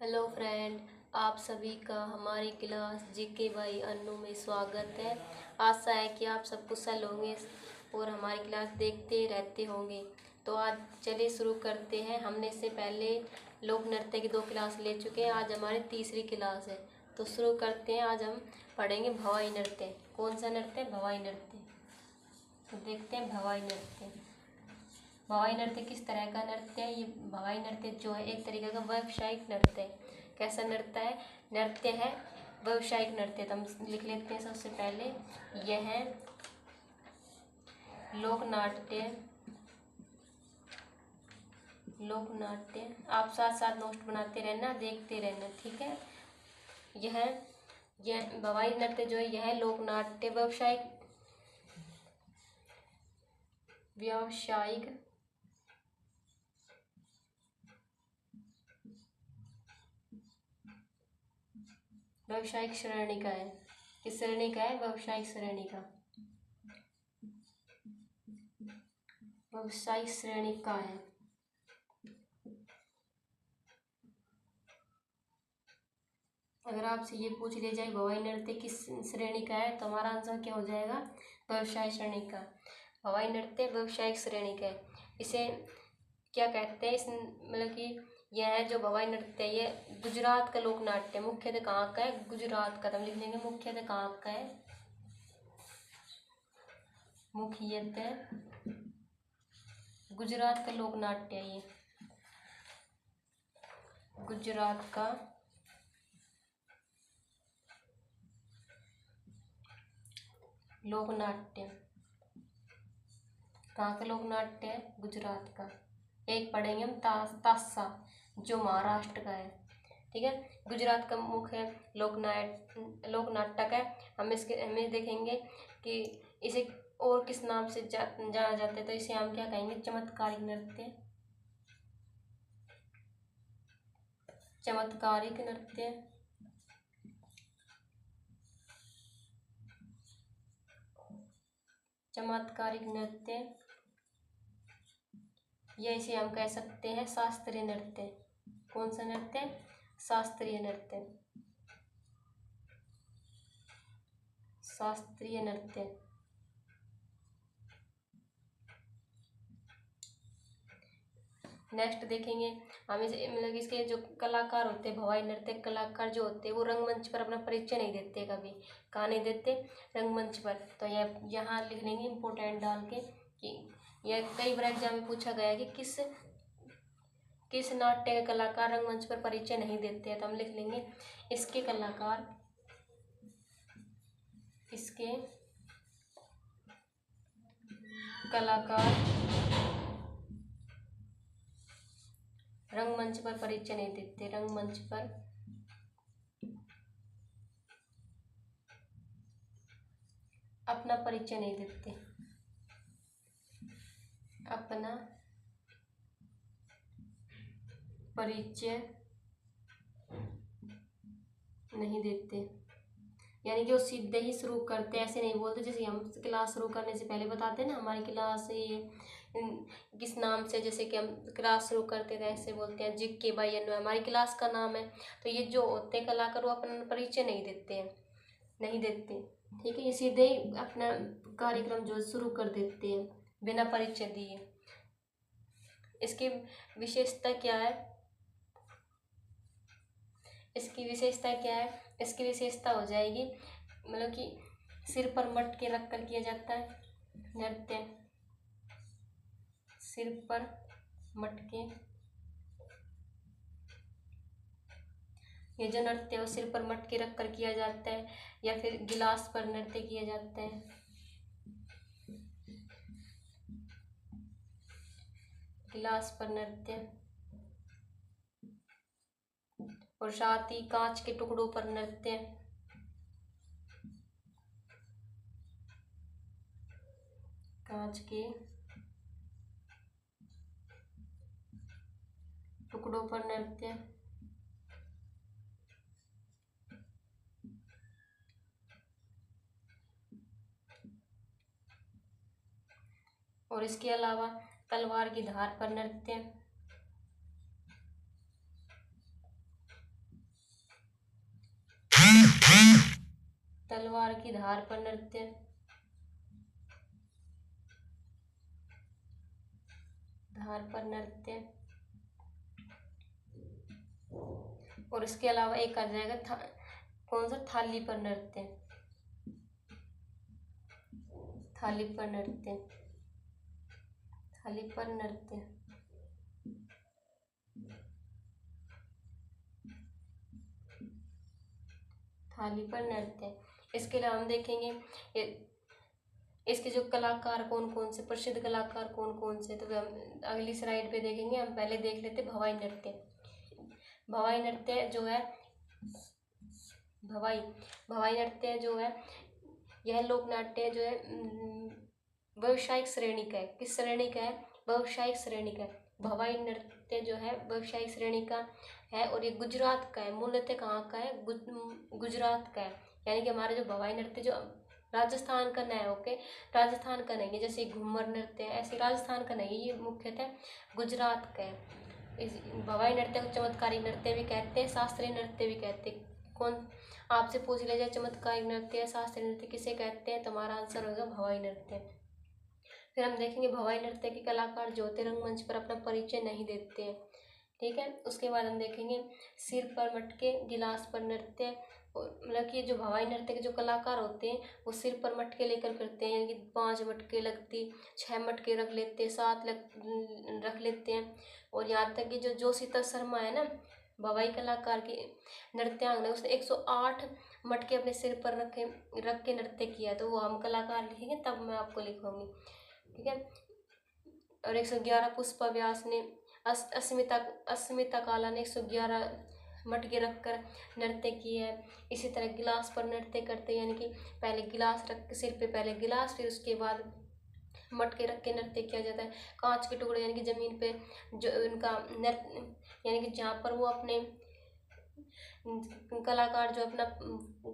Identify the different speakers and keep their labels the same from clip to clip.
Speaker 1: Hello friend, आप सभी का हमारी क्लास जीके बाई अन्नू में स्वागत है। आशा है कि आप सब कुशल होंगे और हमारी क्लास देखते रहते होंगे। तो आज चलिए शुरू करते हैं। हमने इससे पहले लोक नृत्य की 2 क्लास ले चुके हैं। आज हमारी तीसरी क्लास है, तो शुरू करते हैं। आज हम पढ़ेंगे भवाई नृत्य। कौन सा नृत्य? भवाई नृत्य। तो देखते हैं भवाई नृत्य। भवाई नृत्य किस तरह का नृत्य है? ये भवाई नृत्य जो है एक तरीके का व्यावसायिक नृत्य है। कैसा नृत्य है? नृत्य है व्यावसायिक नृत्य। तो हम लिख लेते हैं सबसे पहले, यह है लोक नाट्य। लोक नाट्य, आप साथ साथ नोट बनाते रहना, देखते रहना, ठीक है। यह भवाई नृत्य जो है यह लोक नाट्य व्यावसायिक व्यावसायिक श्रेणी का है। किस श्रेणी का है? व्यावसायिक श्रेणी का। व्यावसायिक श्रेणी का है। अगर आपसे ये पूछ लिया जाए भवाई नृत्य किस श्रेणी का है, तो हमारा आंसर क्या हो जाएगा? व्यवसाय श्रेणी का। भवाई नृत्य व्यवसायिक श्रेणी का है। इसे क्या कहते हैं? इस मतलब कि यह जो भवाई नृत्य है ये गुजरात का लोक नाट्य है। मुख्यतः कहाँ का है? गुजरात का। तो हम लिख लेंगे मुख्यतः कहाँ का है? मुख्यतः गुजरात का लोक नाट्य है ये। गुजरात का लोक नाट्य। कहाँ का लोक नाट्य है? गुजरात का। एक पढ़ेंगे हम तासा, जो महाराष्ट्र का है, ठीक है। गुजरात का मुख्य लोक नाटक है। हमें देखेंगे कि इसे और किस नाम से जाना जाता है, तो इसे हम क्या कहेंगे? चमत्कारिक नृत्य। चमत्कारिक नृत्य। चमत्कारिक नृत्य, या इसे हम कह सकते हैं शास्त्रीय नृत्य। कौन सा नृत्य? शास्त्रीय नृत्य। शास्त्रीय नृत्य। नेक्स्ट देखेंगे हम इसे मतलब इसके जो कलाकार होते हैं, भवाई नृत्य कलाकार जो होते हैं वो रंगमंच पर अपना परिचय नहीं देते कभी। कहाँ नहीं देते? रंगमंच पर। तो यह यहाँ लिख लेंगे इम्पोर्टेंट डाल के कि यह कई बार एग्जाम में पूछा गया है कि किस नाट्य के कलाकार रंगमंच पर परिचय नहीं देते हैं। तो हम लिख लेंगे इसके कलाकार रंगमंच पर परिचय नहीं देते। रंगमंच पर अपना परिचय नहीं देते। अपना परिचय नहीं देते, यानी कि वो सीधे ही शुरू करते, ऐसे नहीं बोलते। जैसे हम क्लास शुरू करने से पहले बताते हैं ना, हमारी क्लास ये किस नाम से, जैसे कि हम क्लास शुरू करते थे ऐसे बोलते हैं जीके बाई अन्नू हमारी क्लास का नाम है। तो ये जो होते हैं कलाकार वो अपना परिचय नहीं देते हैं, नहीं देते, ठीक है। ये सीधे ही अपना कार्यक्रम जो शुरू कर देते हैं बिना परिचय दिए। इसकी विशेषता क्या है? इसकी विशेषता क्या है? इसकी विशेषता हो जाएगी मतलब कि सिर पर मटके रख कर किया जाता है नृत्य। सिर पर मटके, ये जो नृत्य है वो सिर पर मटके रख कर किया जाता है, या फिर गिलास पर नृत्य किया जाता है। गिलास पर नृत्य, और साथ ही कांच के टुकड़ों पर नृत्य। कांच के टुकड़ों पर नृत्य। और इसके अलावा तलवार की धार पर नृत्य। की धार पर नृत्य, धार पर नृत्य। और इसके अलावा एक आ जाएगा कौन सा, थाली पर नृत्य, थाली पर नृत्य, थाली पर नृत्य। थाली पर नृत्य। इसके अलावा हम देखेंगे इसके जो कलाकार कौन कौन से, प्रसिद्ध कलाकार कौन कौन से, तो हम अगली स्लाइड पे देखेंगे। हम पहले देख लेते भवाई नृत्य। भवाई नृत्य जो है, भवाई नृत्य जो है, यह लोक नाट्य जो है व्यावसायिक श्रेणी का है। किस श्रेणी का है? व्यावसायिक श्रेणी का है। भवाई नृत्य जो है व्यावसायिक श्रेणी का है और ये गुजरात का है। मूलतः कहाँ का है? गुजरात का है। यानी कि हमारे जो भवाई नृत्य जो राजस्थान का नहीं है, ओके, राजस्थान का नहीं है। जैसे घूमर नृत्य है, ऐसे राजस्थान का नहीं है, ये मुख्यतः गुजरात का है। इस भवाई नृत्य को चमत्कारी नृत्य भी कहते हैं, शास्त्रीय नृत्य भी कहते हैं। कौन आपसे पूछ लिया जाए चमत्कारी नृत्य, शास्त्रीय नृत्य किसे कहते हैं, तो हमारा आंसर होगा भवाई नृत्य। फिर हम देखेंगे भवाई नृत्य के कलाकार जो होते रंगमंच पर अपना परिचय नहीं देते हैं, ठीक है। उसके बाद हम देखेंगे सिर पर मटके, गिलास पर नृत्य। मतलब कि जो भवाई नृत्य के जो कलाकार होते हैं वो सिर पर मटके लेकर करते हैं, यानी कि 5 मटके लगती, 6 मटके रख लेते हैं, 7 रख लेते हैं। और यहाँ तक कि जो जोशीता शर्मा है ना, भवाई कलाकार की नृत्यांगना, उसने 108 मटके अपने सिर पर रख के नृत्य किया। तो वो हम कलाकार लिखेंगे तब मैं आपको लिखूंगी, ठीक है। और 111 पुष्पा व्यास ने, अस्मिता काला ने 111 मटके रखकर नृत्य किया है। इसी तरह गिलास पर नृत्य करते हैं, यानी कि पहले गिलास रख, सिर पे पहले गिलास, फिर उसके बाद मटके रख के नृत्य किया जाता है। कांच के टुकड़े, यानी कि जमीन पे जो उनका नृत्य, यानी कि जहाँ पर वो अपने कलाकार जो अपना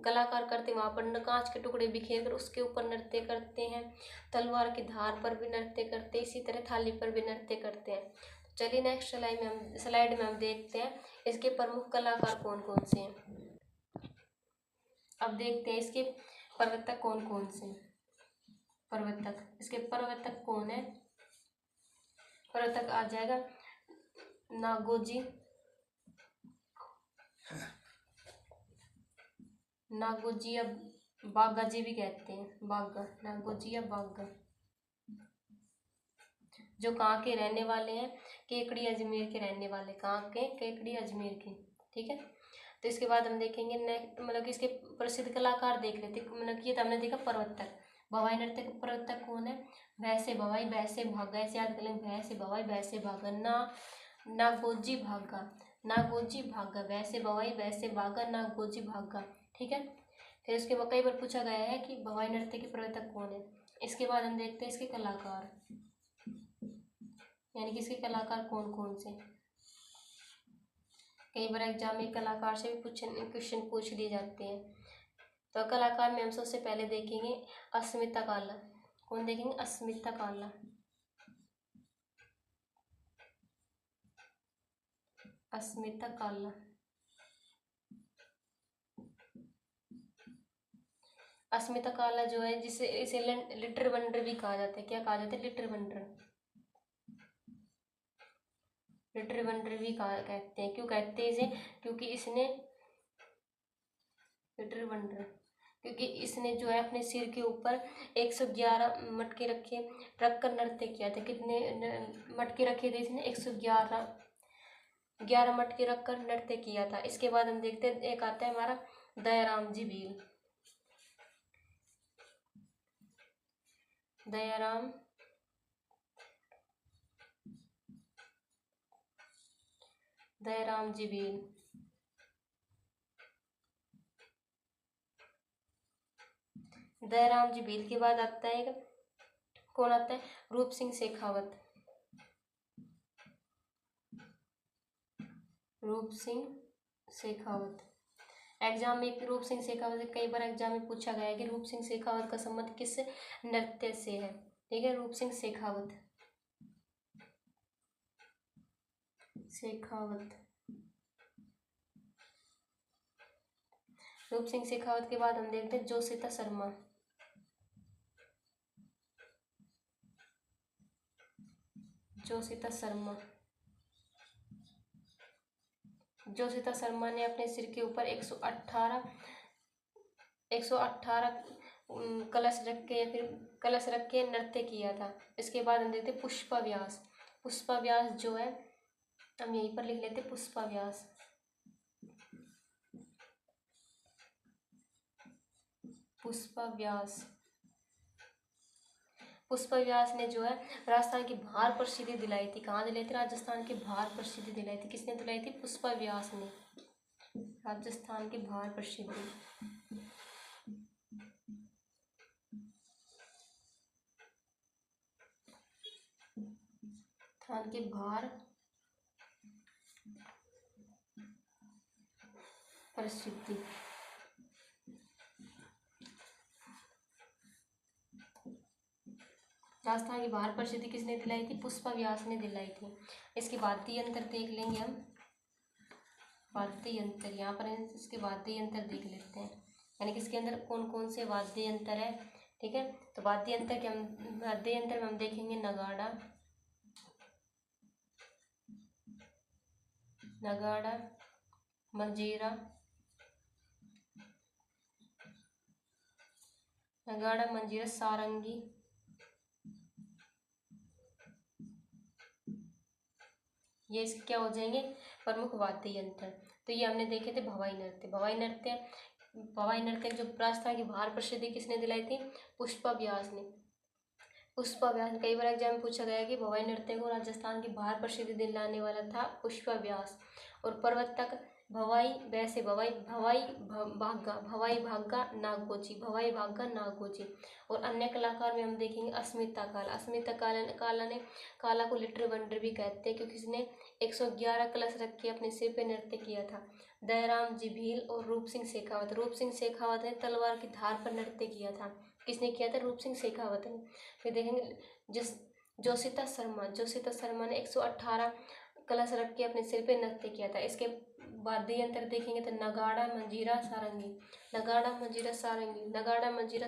Speaker 1: कलाकार करते हैं वहाँ पर कांच के टुकड़े बिखेर कर उसके ऊपर नृत्य करते हैं। तलवार की धार पर भी नृत्य करते हैं, इसी तरह थाली पर भी नृत्य करते हैं। चलिए नेक्स्ट स्लाइड में हम देखते हैं इसके प्रमुख कलाकार कौन कौन से हैं। अब देखते हैं इसके प्रवर्तक कौन कौन से। इसके प्रवर्तक कौन है? प्रवर्तक आ जाएगा नागोजी, नागोजी या बागा जी भी कहते हैं, बागा, नागोजी या बागा, जो कहाँ के रहने वाले हैं? केकड़ी अजमेर के रहने वाले। कहाँ के? केकड़ी अजमेर के, ठीक है। तो इसके बाद हम देखेंगे मतलब कि इसके प्रसिद्ध कलाकार देख लेते। मतलब कि ये तो हमने देखा प्रवर्तक। भवाई नृत्य के प्रवर्तक कौन है? भैंसे भवाई, भैंसे भागा, ऐसे याद कर लेंगे, भैंसे भवाई, भैंसे भागा, नागोजी भागा, नागोजी भागा, वैसे भवाई, वैसे भागा, नागोजी भागा, ठीक है। फिर इसके बाद कई बार पूछा गया है कि भवाई नृत्य के प्रवर्तक कौन है। इसके बाद हम देखते हैं इसके कलाकार, यानी कि इसके कलाकार कौन कौन से। कई बार एग्जाम में कलाकार से भी क्वेश्चन पूछ लिए जाते हैं। तो कलाकार में हम सबसे पहले देखेंगे अस्मिता काला। कौन देखेंगे? अस्मिता काला, अस्मिता काला। अस्मिता काला जो है, जिसे इसे लिटर वंडर भी कहा जाता है। क्या कहा जाता है? लिटर वंडर, लिटर वंडर भी कहते हैं। क्यों कहते हैं इसे? क्योंकि इसने लिटर वंडर, क्योंकि इसने जो है अपने सिर के ऊपर 111 मटके रखकर नृत्य किया था। कितने मटके रखे थे इसने? 111 मटके रखकर नृत्य किया था। इसके बाद हम देखते हैं एक आता है हमारा दयाराम जी भील। दयाराम जी भील। दयाराम जी भील के बाद आता है कौन आता है? रूप सिंह शेखावत। रूप सिंह शेखावत। एग्जाम में रूप सिंह शेखावत से कई बार एग्जाम में पूछा गया है कि रूप सिंह शेखावत का संबंध किस नृत्य से है, ठीक है। रूप सिंह शेखावत, रूप सिंह शेखावत के बाद हम देखते हैं जोशिता शर्मा। जोशिता शर्मा जोशिता शर्मा ने अपने सिर के ऊपर 118 कलश रख के या फिर कलश रख के नृत्य किया था। इसके बाद हम देखते पुष्पा व्यास। पुष्पा व्यास जो है हम यहीं पर लिख लेते पुष्पा व्यास। पुष्पा व्यास पुष्पा व्यास ने जो है राजस्थान की भार प्रसिद्धि दिलाई थी। कहाँ दिलाई थी? राजस्थान की भार प्रसिद्धि दिलाई थी। किसने दिलाई थी? पुष्पा व्यास ने। राजस्थान की भार प्रसिद्धि। राजस्थान की भार प्रसिद्धि। राजस्थान की भार प्रसिद्धि किसने दिलाई थी? पुष्पा व्यास ने दिलाई थी। इसके वाद्य यंत्र देख लेंगे हम। वाद्य यंत्र यहाँ पर इसके वाद्य यंत्र देख लेते हैं, यानी कि इसके अंदर कौन कौन से वाद्य यंत्र है। ठीक है, तो वाद्य यंत्र में हम देखेंगे नगाड़ा, मंजीरा, सारंगी, ये इसके क्या हो जाएंगे? प्रमुख वाद्य यंत्र। तो ये हमने देखे थे भवाई नृत्य। भवाई नृत्य जो राजस्थान की भार प्रसिद्धि किसने दिलाई थी? पुष्पा व्यास ने। पुष्पा व्यास, कई बार एग्जाम में पूछा गया कि भवाई नृत्य को राजस्थान की भार प्रसिद्धि दिलाने वाला था पुष्पा व्यास। और प्रवर्तक भवाई भाग्गा नागोजी। और अन्य कलाकार में हम देखेंगे अस्मिता काला को लिटिल वंडर भी कहते हैं क्योंकि इसने 111 कलश रख के अपने सिर पे नृत्य किया था। दयाराम जी भील और रूप सिंह शेखावत ने तलवार की धार पर नृत्य किया था। किसने किया था? रूप सिंह शेखावत ने। फिर देखेंगे जोशिता शर्मा ने 118 कलश रख के अपने सिर पे नृत्य किया था। इसके वाद्य यंत्र देखेंगे तो नगाड़ा, मंजीरा,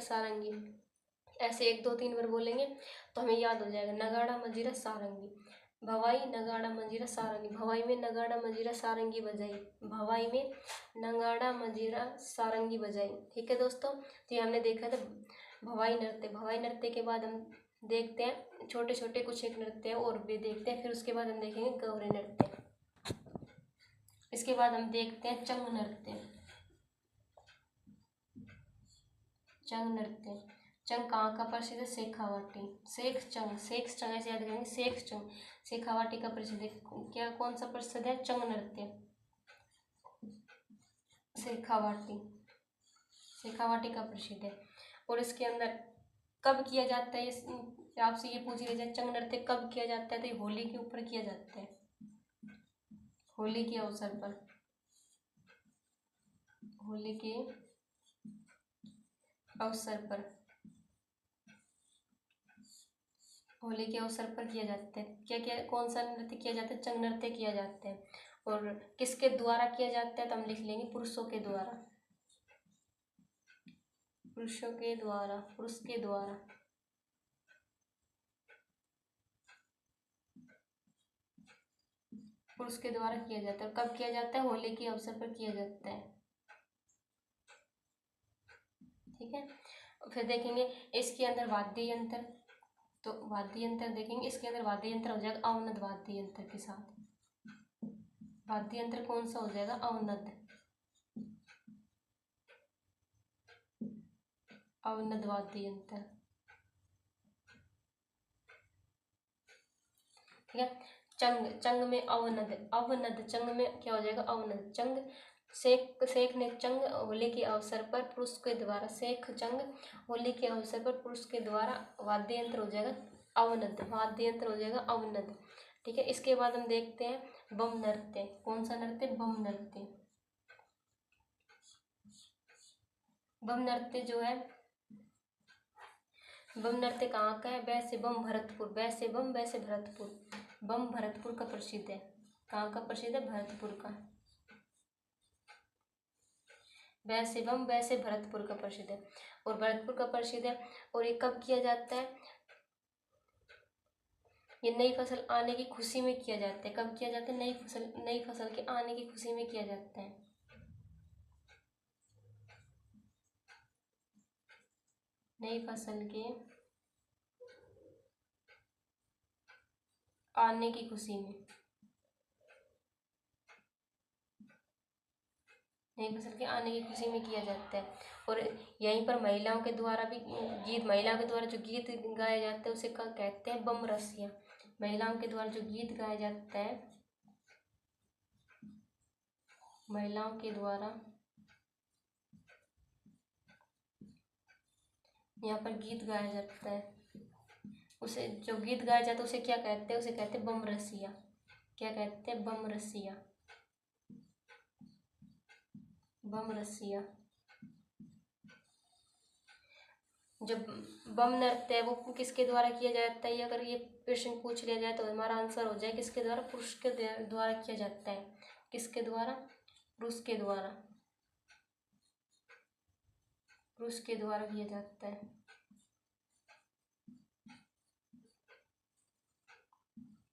Speaker 1: सारंगी। ऐसे 1 2 3 बार बोलेंगे तो हमें याद हो जाएगा। नगाड़ा, मंजीरा, सारंगी। भवाई, नगाड़ा, मंजीरा, सारंगी। भवाई में नगाड़ा, मंजीरा, सारंगी बजाई। ठीक है दोस्तों, तो ये हमने देखा था भवाई नृत्य के बाद हम देखते हैं छोटे छोटे कुछ एक नृत्य और भी देखते हैं। फिर उसके बाद हम देखेंगे गौरी नृत्य। इसके बाद हम देखते हैं चंग नृत्य। चंग कहाँ का प्रसिद्ध है? शेखावाटी। शेख चंग ऐसे याद करेंगे। शेखावाटी का प्रसिद्ध है। क्या कौन सा प्रसिद्ध है? चंग नृत्य। शेखावाटी का प्रसिद्ध है। और इसके अंदर कब किया जाता है? आपसे ये पूछ लिया जाए चंग नृत्य कब किया जाता है, तो ये होली के ऊपर किया जाता है। होली के अवसर पर किया जाता है। क्या कौन सा नृत्य किया जाता है? चंग नृत्य किया जाता है। और किसके द्वारा किया जाता है? तो हम लिख लेंगे पुरुष के द्वारा। पुरुष के द्वारा किया जाता है। कब किया जाता है? होली के अवसर पर किया जाता है। ठीक है, फिर देखेंगे इसके अंदर वाद्य यंत्र। तो वाद्य यंत्र देखेंगे, इसके अंदर वाद्य यंत्र हो जाएगा अवनद वाद्य यंत्र के साथ। वाद्य यंत्र कौन सा हो जाएगा? अवनद वाद्य यंत्र। ठीक है, चंग में अवनद चंग में क्या हो जाएगा? अवनद चंग। शेख ने चंग होली के अवसर पर पुरुष के द्वारा पुरुष के द्वारा वाद्य यंत्र हो जाएगा अवनद। ठीक है, इसके बाद हम देखते हैं बम नृत्य। कौन सा नृत्य? बम नृत्य। बम नृत्य जो है, बम नृत्य कहाँ का है? वैसे बम भरतपुर। बम भरतपुर का प्रसिद्ध है। कहाँ का प्रसिद्ध है? भरतपुर का। वैसे बम वैसे भरतपुर का प्रसिद्ध है, और भरतपुर का प्रसिद्ध है। और ये कब किया जाता है? ये नई फसल आने की खुशी में किया जाता है। कब किया जाता है? नई फसल के आने की खुशी में किया जाता है। नई फसल के आने की खुशी में, नई फसल के आने की खुशी में किया जाता है। और यहीं पर महिलाओं के द्वारा भी महिलाओं के द्वारा जो गीत गाया जाता है उसे क्या कहते हैं? बम रसिया। महिलाओं के द्वारा जो गीत गाया जाता है, महिलाओं के द्वारा यहाँ पर गीत गाया जाता है, उसे जो गीत गाया जाता है उसे क्या कहते हैं? उसे कहते हैं बम रसिया। क्या कहते हैं? बम रसिया। बम रसिया। जब बम नृत्य है वो किसके द्वारा किया जाता है? अगर ये प्रश्न पूछ लिया जाए तो हमारा आंसर हो जाए किसके द्वारा? पुरुष के द्वारा किया जाता है। किसके द्वारा? पुरुष के द्वारा। पुरुष के द्वारा किया जाता है।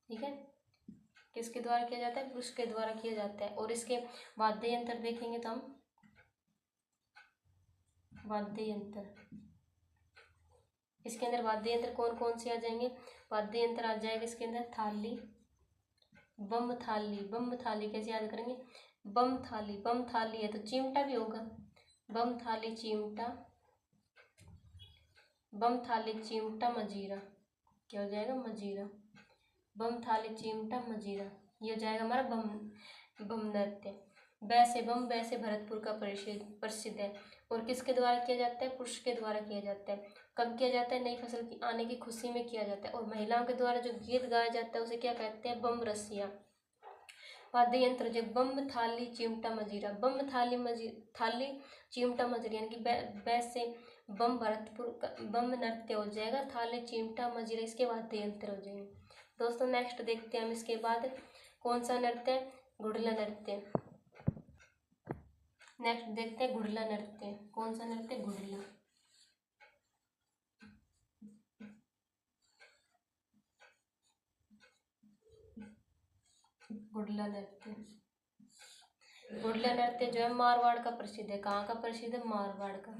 Speaker 1: ठीक है, किसके द्वारा किया जाता है? पुरुष के द्वारा किया जाता है। और इसके वाद्य यंत्र देखेंगे तो हम वाद्य यंत्र, इसके अंदर वाद्य यंत्र कौन कौन से आ जाएंगे? वाद्य यंत्र आ जाएगा इसके अंदर थाली, बम थाली। बम थाली कैसे याद करेंगे? बम थाली, बम थाली है तो चिमटा भी होगा। बम थाली चिमटा, बम थाली चिमटा मजीरा। क्या हो जाएगा? मजीरा। बम थाली चिमटा मजीरा, ये हो जाएगा हमारा बम नृत्य। वैसे बम वैसे भरतपुर का प्रसिद्ध है। और किसके द्वारा किया जाता है? पुरुष के द्वारा किया जाता है। कब किया जाता है? नई फसल की आने की खुशी में किया जाता है। और महिलाओं के द्वारा जो गीत गाया जाता है उसे क्या कहते हैं? बम रसिया। वाद्य यंत्र जो बम थाली चिमटा मजीरा, बम थाली चिमटा मजीरा, यानी कि वैसे बम भरतपुर का बम नृत्य हो जाएगा, थाली चिमटा मजीरा इसके वाद्य यंत्र हो जाएंगे। दोस्तों नेक्स्ट देखते हैं हम इसके बाद कौन सा नृत्य है? घुड़ला नृत्य। नेक्स्ट देखते हैं घुड़ला नृत्य। कौन सा नृत्य? घुड़ला। घुड़ला नृत्य। घुड़ला नृत्य जो है मारवाड़ का प्रसिद्ध है। कहाँ का प्रसिद्ध है? मारवाड़ का।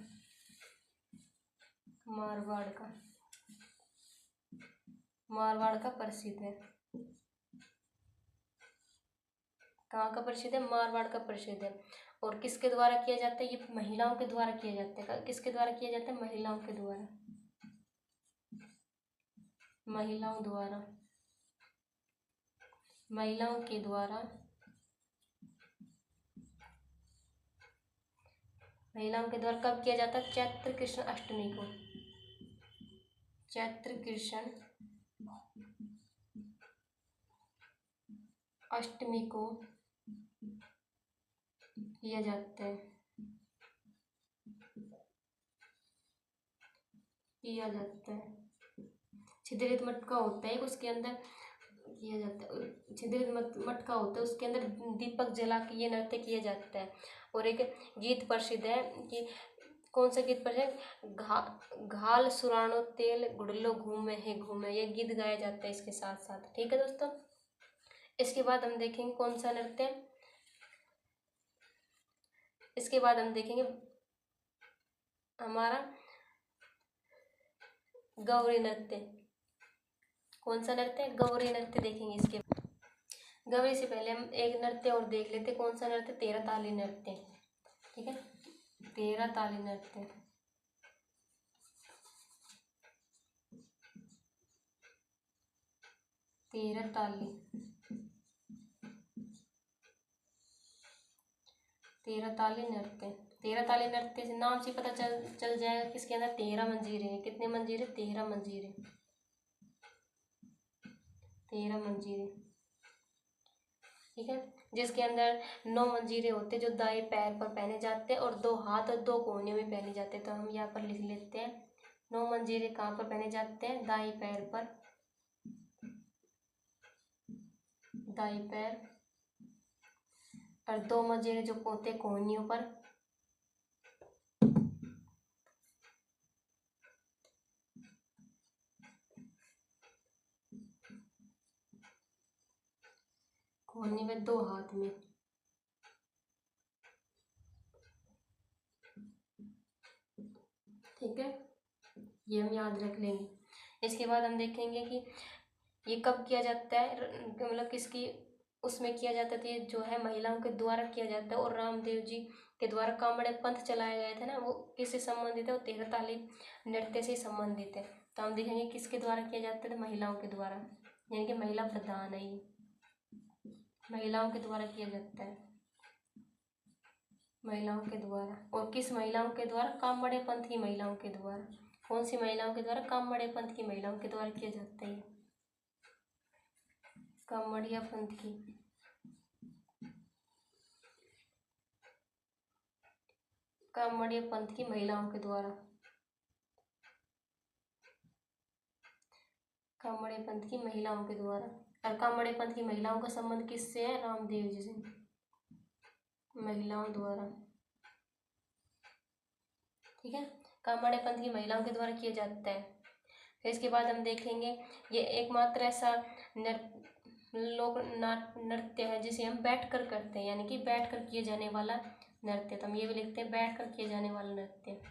Speaker 1: मारवाड़ का, मारवाड़ का प्रसिद्ध है। कहाँ का प्रसिद्ध है? मारवाड़ का प्रसिद्ध है। और किसके द्वारा किया जाता है? ये महिलाओं के द्वारा किया जाता है। किसके द्वारा किया जाता है? महिलाओं के द्वारा। महिलाओं द्वारा, महिलाओं के द्वारा, महिलाओं के द्वारा कब किया जाता है? चैत्र कृष्ण अष्टमी को। चैत्र कृष्ण अष्टमी को किया जाता है। किया जाता है। छिद्रित मटका होता है उसके अंदर किया जाता है। छिद्रित मटका होता है उसके अंदर दीपक जला के ये नृत्य किया जाता है। और एक गीत प्रसिद्ध है कि कौन सा गीत प्रसिद्ध है? घाल सुरानो तेल गुड़लो घूमे है घूमे, ये गीत गाया जाता है इसके साथ साथ। ठीक है दोस्तों, इसके बाद हम देखेंगे कौन सा नृत्य। इसके बाद हम देखेंगे हमारा गौरी नृत्य। कौन सा नृत्य? गौरी नृत्य देखेंगे इसके। गौरी से पहले हम एक नृत्य और देख लेते। कौन सा नृत्य? तेरह ताली नृत्य। ठीक है, तेरह ताली नृत्य। तेरह ताली, तेरह ताली नृत्य। तेरह ताली नृत्य से नाम से पता चल जाएगा किसके अंदर 13 मंजीरे हैं। कितने मंजीरे? 13 मंजीरे। 13 मंजीरे। ठीक है, जिसके अंदर 9 मंजीरे होते जो दाएं पैर पर पहने जाते हैं और 2 हाथ और 2 कोहनियों में पहने जाते हैं। तो हम यहाँ पर लिख लेते हैं 9 मंजीरे कहाँ पर पहने जाते हैं? दाएं पैर पर, दाएं पैर। और 2 मंजीरे जो होते हैं कोहनियों पर। कोहनी में दो हाथ में। ठीक है, ये हम याद रख लेंगे। इसके बाद हम देखेंगे कि ये कब किया जाता है, मतलब किसकी उसमें किया जाता था, ये जो है महिलाओं के द्वारा किया जाता है। और रामदेव जी के द्वारा कामड़े पंथ चलाए गए थे ना, वो किससे संबंधित है, वो 13 ताली नृत्य से संबंधित है। तो हम देखेंगे किसके द्वारा किया जाता है, महिलाओं के द्वारा, यानी कि महिला प्रधान है ये, महिलाओं के द्वारा किया जाता है, महिलाओं के द्वारा। और किस महिलाओं के द्वारा, कामड़े पंथ की महिलाओं के द्वारा। कौन सी महिलाओं के द्वारा, कामड़े पंथ की महिलाओं के द्वारा किया जाता है, कामड़िया पंथ की, कामड़िया पंथ की महिलाओं के द्वारा, कामड़े पंथ की महिलाओं के द्वारा। और कामड़े पंथ की महिलाओं का संबंध किससे है, रामदेव जी से, महिलाओं द्वारा। ठीक है, कामड़े पंथ की महिलाओं के द्वारा किया जाता है। फिर इसके बाद हम देखेंगे ये एकमात्र ऐसा लोक नृत्य है जिसे हम बैठ कर करते हैं, यानी कि बैठ कर किए जाने वाला नृत्य। तो हम ये भी लिखते हैं, बैठ कर किए जाने वाला नृत्य,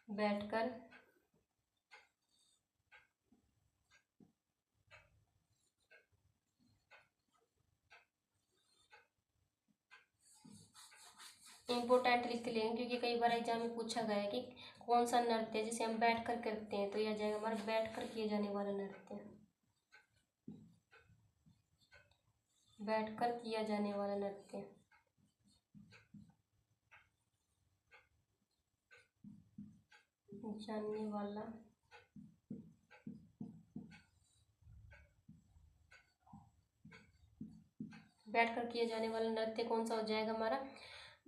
Speaker 1: बैठकर इम्पोर्टेंट लिख लेंगे, क्योंकि कई बार एग्जाम में पूछा गया है कि कौन सा नृत्य है जिसे हम बैठ कर करते हैं, तो यह जाएगा हमारा बैठ कर किए जाने वाला नृत्य, बैठ कर किया जाने वाला नृत्य। जानने वाला बैठकर किए जाने वाला नृत्य कौन सा हो जाएगा हमारा,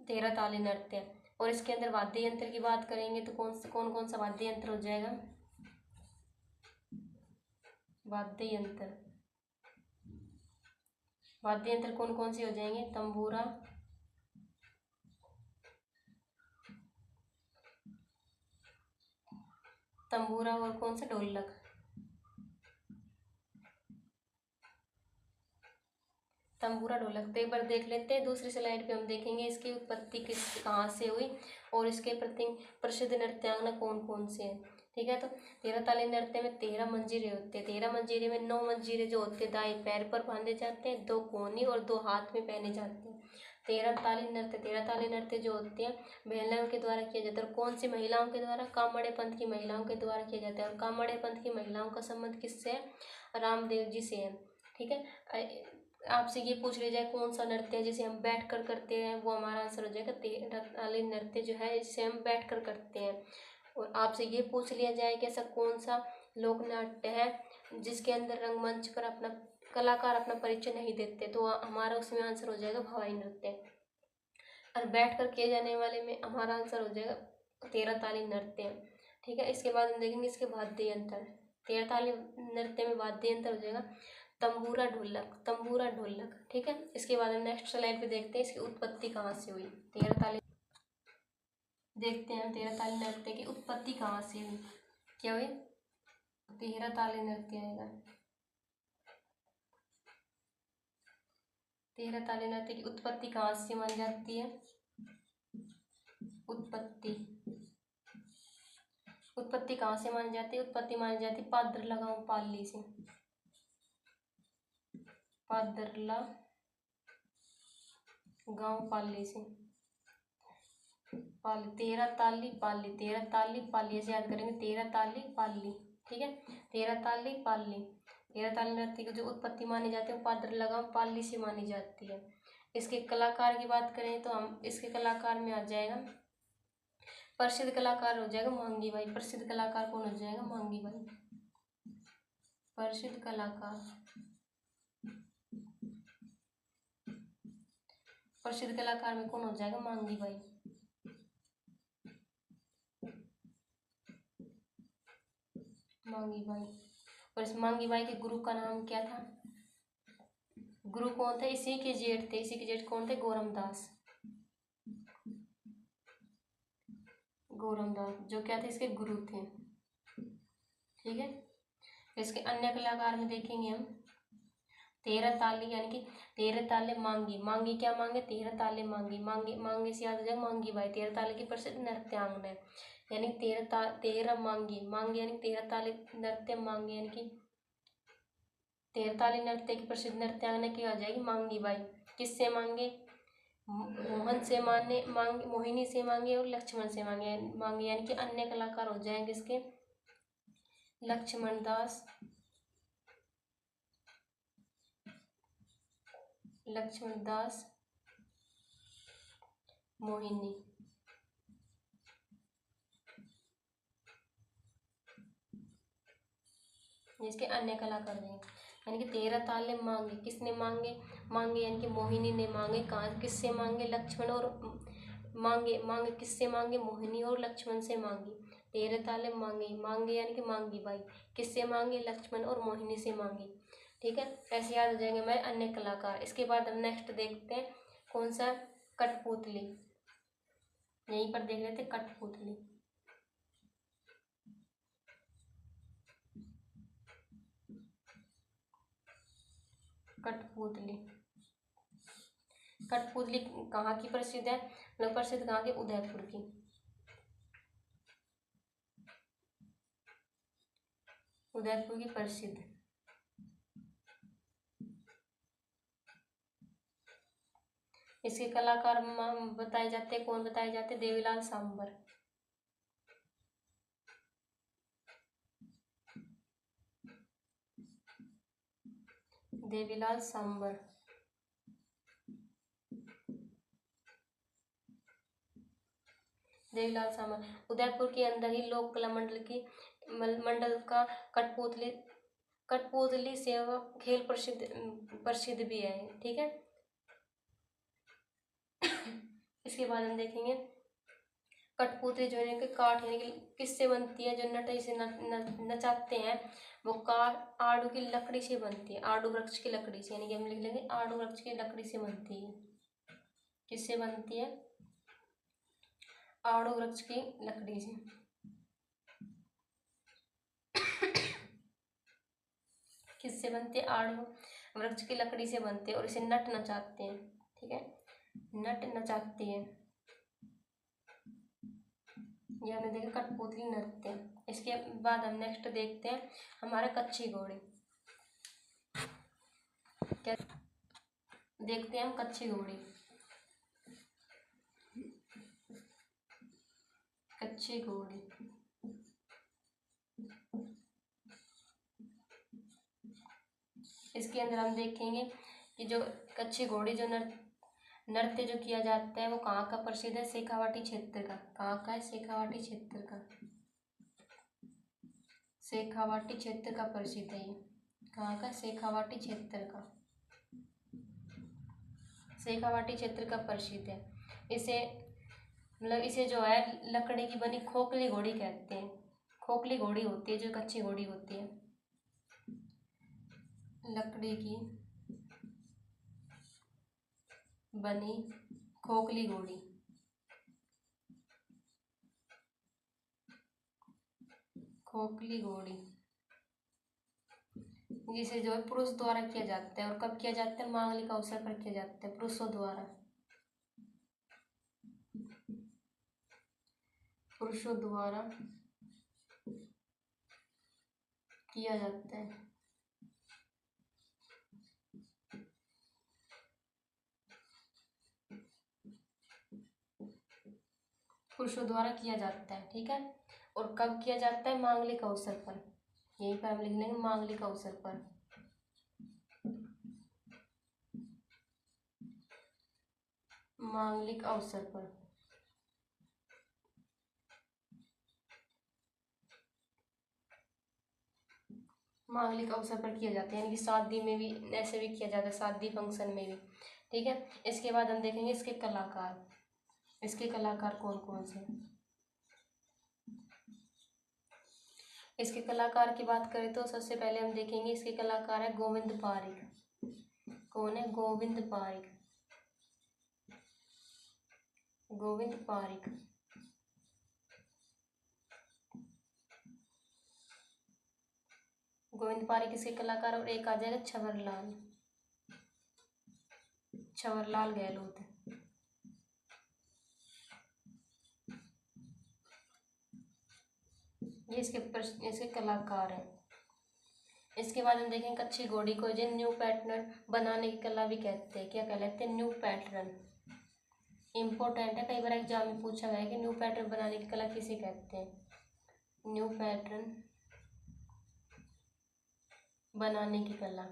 Speaker 1: 13 ताली नृत्य। और इसके अंदर वाद्य यंत्र की बात करेंगे तो कौन सा वाद्य यंत्र हो जाएगा, वाद्य यंत्र, वाद्य यंत्र कौन कौन से हो जाएंगे, तंबूरा, तंबूरा और कौन सा, ढोलक। तंबूरा ढोलक। तो एक बार देख लेते हैं, दूसरी स्लाइड पे हम देखेंगे इसकी उत्पत्ति कहाँ से हुई और इसके प्रसिद्ध नृत्यांगना कौन कौन से हैं। ठीक है, तो 13 ताली नृत्य में 13 मंजीरे होते हैं। 13 मंजीरे में 9 मंजीरे जो होते हैं दाएं पैर पर बांधे जाते हैं, 2 कोहनी और 2 हाथ में पहने जाते हैं। 13 ताली नृत्य जो होते हैं महिलाओं के द्वारा किया जाता है। और कौन सी महिलाओं के द्वारा, कामड़े पंथ की महिलाओं के द्वारा किया जाता है। और कामड़े पंथ की महिलाओं का संबंध किससे है, रामदेव जी से है। ठीक है, आपसे ये पूछ लिया जाए कौन सा नृत्य है जिसे हम बैठ कर करते हैं, वो हमारा आंसर हो जाएगा 13 ताली नृत्य जो है जिसे हम बैठ कर करते हैं। और आपसे ये पूछ लिया जाए कि ऐसा कौन सा लोक नाट्य है जिसके अंदर रंगमंच पर अपना कलाकार अपना परिचय नहीं देते, तो हमारा उसमें आंसर हो जाएगा भवाई नृत्य। और बैठ कर किए जाने वाले में हमारा आंसर हो जाएगा 13 ताली नृत्य। ठीक है, इसके बाद हम देखेंगे इसके वाद्य यंत्र। 13 ताली नृत्य में वाद्य यंत्र हो जाएगा तंबूरा ढोलक, तंबूरा ढोलक। ठीक है, इसके बाद हम नेक्स्ट स्लाइड पे देखते हैं इसकी उत्पत्ति कहाँ से हुई। 13 ताली देखते हैं, 13 ताली नृत्य की उत्पत्ति कहाँ से हुई, क्या हुई, 13 ताली नृत्य आएगा। 13 ताली नृत्य की उत्पत्ति कहाँ से मानी जाती है, उत्पत्ति कहाँ से मानी जाती है, उत्पत्ति मानी जाती है पादरला गांव पाली से, पादरला गांव पाली से। पाली, 13 ताली पाली, 13 ताली पाली ऐसे याद करेंगे, 13 ताली पाली। ठीक है, 13 ताली पाली। 13 ताली नृत्य की जो उत्पत्ति मानी जाती है वो पादरला गांव पाली से मानी जाती है। इसके कलाकार की बात करें तो हम इसके कलाकार में आ जाएगा, प्रसिद्ध कलाकार हो जाएगा मांगी बाई। प्रसिद्ध कलाकार कौन हो जाएगा, मांगी बाई। प्रसिद्ध कलाकार, प्रसिद्ध कलाकार में कौन हो जाएगा, मांगी बाई। मांगी बाई। और इस मांगी बाई के गुरु का नाम क्या था, गुरु कौन थे, इसी के जेठ थे। इसी के जेठ कौन थे, गौरमदास, गौरमदास जो क्या थे, इसके गुरु थे। ठीक है, इसके अन्य कलाकार में देखेंगे हम 13 ताली, यानी कि 13 ताले मांगी। मांगी क्या मांगे? 13 ताले मांगी। मांगी मांगे से याद आ जाएगा मांगी बाई, 13 ताले की प्रसिद्ध नृत्यांगना है, यानी 13 मांगी। मांगी यानी 13 ताले नृत्य, मांगी यानी कि 13 ताले नृत्य की प्रसिद्ध नृत्यांगना की आ जाएगी मांगी बाई। किससे मांगे? मोहन से मांगे, मोहिनी से मांगे और लक्ष्मण से मांगे। मांगे यानी कि अन्य कलाकार हो जाएंगे इसके लक्ष्मण दास, मोहिनी। इसके अन्य कलाकार हैं, यानी कि 13 ताले मांगे। किसने मांगे? मांगे यानी कि मोहिनी ने मांगे। कहाँ किससे मांगे? लक्ष्मण और मांगे। मांगे किससे मांगे? मोहिनी और लक्ष्मण से मांगी। 13 ताले मांगे। मांगे यानी कि मांगी बाई। किससे मांगे? लक्ष्मण और मोहिनी से मांगी। ठीक है, ऐसे याद हो जाएंगे हमारे अन्य कलाकार। इसके बाद हम नेक्स्ट देखते हैं कौन सा? कठपुतली। यहीं पर देख लेते कठपुतली। कठपुतली कठपुतली कहाँ की प्रसिद्ध है? मतलब प्रसिद्ध कहाँ की? उदयपुर की। उदयपुर की प्रसिद्ध। इसके कलाकार बताए जाते हैं, कौन बताए जाते हैं? देवीलाल सांबर। देवीलाल सांबर। देवीलाल सांबर उदयपुर के अंदर ही लोक कला मंडल का कठपुतली सेवा खेल प्रसिद्ध भी है। ठीक है, इसके बाद हम देखेंगे कठपुतली जो है कि काठ यानी कि किससे बनती है? जो नटई से नचाते हैं वो काठ आड़ू की लकड़ी से बनती है। आड़ू वृक्ष की लकड़ी से, यानी कि हम लिख लेंगे आड़ू वृक्ष की लकड़ी से बनती है। किससे बनती है? आड़ू वृक्ष की लकड़ी से। किससे बनते हैं? आड़ू वृक्ष की लकड़ी से बनते हैं और इसे नट नचाते हैं। ठीक है, नट नचाते हैं। ये हमने देखा कठपुतली नृत्य। इसके बाद हम नेक्स्ट देखते हैं हमारा कच्ची घोड़ी। क्या देखते हैं हम? कच्ची घोड़ी। कच्ची घोड़ी इसके अंदर हम देखेंगे कि जो कच्ची घोड़ी जो नृत्य जो किया जाता है वो कहाँ का प्रसिद्ध है? शेखावाटी क्षेत्र का। कहाँ का है? शेखावाटी क्षेत्र का। शेखावाटी क्षेत्र का प्रसिद्ध है ये। कहाँ का? शेखावाटी क्षेत्र का। शेखावाटी क्षेत्र का प्रसिद्ध है। इसे मतलब इसे जो है लकड़ी की बनी खोखली घोड़ी कहते हैं। खोखली घोड़ी होती है जो कच्ची घोड़ी होती है, लकड़ी की बनी खोखली घोड़ी। खोखली घोड़ी जिसे जो है पुरुष द्वारा किया जाता है। और कब किया जाता है? मांगलिक अवसर पर किया जाता है, पुरुषों द्वारा। पुरुषों द्वारा किया जाता है। पुरुषों द्वारा किया जाता है। ठीक है, और कब किया जाता है? मांगलिक अवसर पर। यहीं पर हम लिख लेंगे मांगलिक अवसर पर। मांगलिक अवसर पर। मांगलिक अवसर पर किया जाता है, यानी कि शादी में भी ऐसे भी किया जाता है, शादी फंक्शन में भी। ठीक है, इसके बाद हम देखेंगे इसके कलाकार। इसके कलाकार कौन कौन से? इसके कलाकार की बात करें तो सबसे पहले हम देखेंगे इसके कलाकार है गोविंद पारिक। कौन है? गोविंद पारिक। गोविंद पारिक। गोविंद पारी किसके कलाकार, और एक आ जाएगा छवरलाल गहलोत। ये इसके कलाकार हैं। इसके बाद हम देखेंगे कच्ची घोड़ी को जो न्यू पैटर्न बनाने की कला भी कहते हैं। क्या कहलाते हैं? New pattern. इम्पोर्टेंट है, कई बार एग्जाम में पूछा गया है कि न्यू पैटर्न बनाने की कला किसे कहते हैं। न्यू पैटर्न बनाने की कला,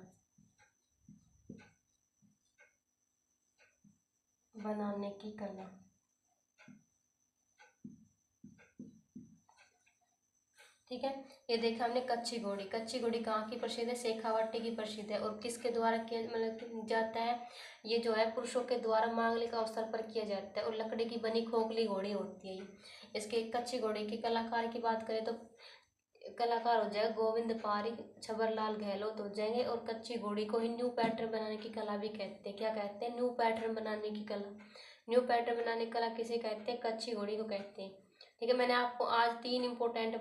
Speaker 1: बनाने की कला। ठीक है, ये देखा हमने कच्ची घोड़ी। कच्ची घोड़ी कहाँ की प्रसिद्ध है? शेखावाटी की प्रसिद्ध है। और किसके द्वारा किया मतलब जाता है? ये जो है पुरुषों के द्वारा मांगलिक अवसर पर किया जाता है, और लकड़ी की बनी खोखली घोड़ी होती है ये। इसके कच्ची घोड़ी के कलाकार की बात करें तो कलाकार हो जाएगा गोविंद पारी, छबरलाल गहलोत हो जाएंगे। और कच्ची घोड़ी को ही न्यू पैटर्न बनाने की कला भी कहते हैं। क्या कहते हैं? न्यू पैटर्न बनाने की कला। न्यू पैटर्न बनाने की कला किसे कहते हैं? कच्ची घोड़ी को कहते हैं। ठीक है, मैंने आपको आज 3 इम्पोर्टेंट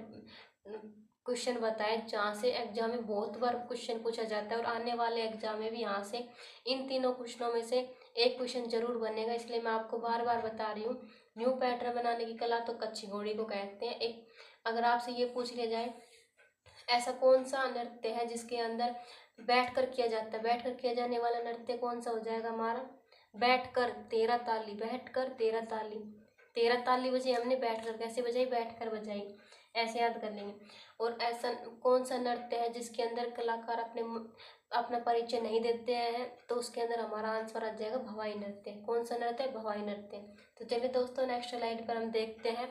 Speaker 1: क्वेश्चन बताए जहाँ से एग्जाम में बहुत बार क्वेश्चन पूछा जाता है, और आने वाले एग्जाम में भी यहाँ से इन तीनों क्वेश्चनों में से एक क्वेश्चन जरूर बनेगा। इसलिए मैं आपको बार बार बता रही हूँ, न्यू पैटर्न बनाने की कला तो कच्ची घोड़ी को कहते हैं। एक अगर आपसे ये पूछ लिया जाए ऐसा कौन सा नृत्य है जिसके अंदर बैठकर किया जाता है, बैठकर किया जाने वाला नृत्य कौन सा हो जाएगा हमारा? बैठकर 13 ताली, बैठकर 13 ताली। 13 ताली बजाई हमने, बैठकर कैसे बजाई? बैठकर बजाई। ऐसे याद कर लेंगे। और ऐसा कौन सा नृत्य है जिसके अंदर कलाकार अपना परिचय नहीं देते हैं? तो उसके अंदर हमारा आंसर आ जाएगा भवाई नृत्य। कौन सा नृत्य है? भवाई नृत्य। तो चलिए दोस्तों, नेक्स्ट स्लाइड पर हम देखते हैं।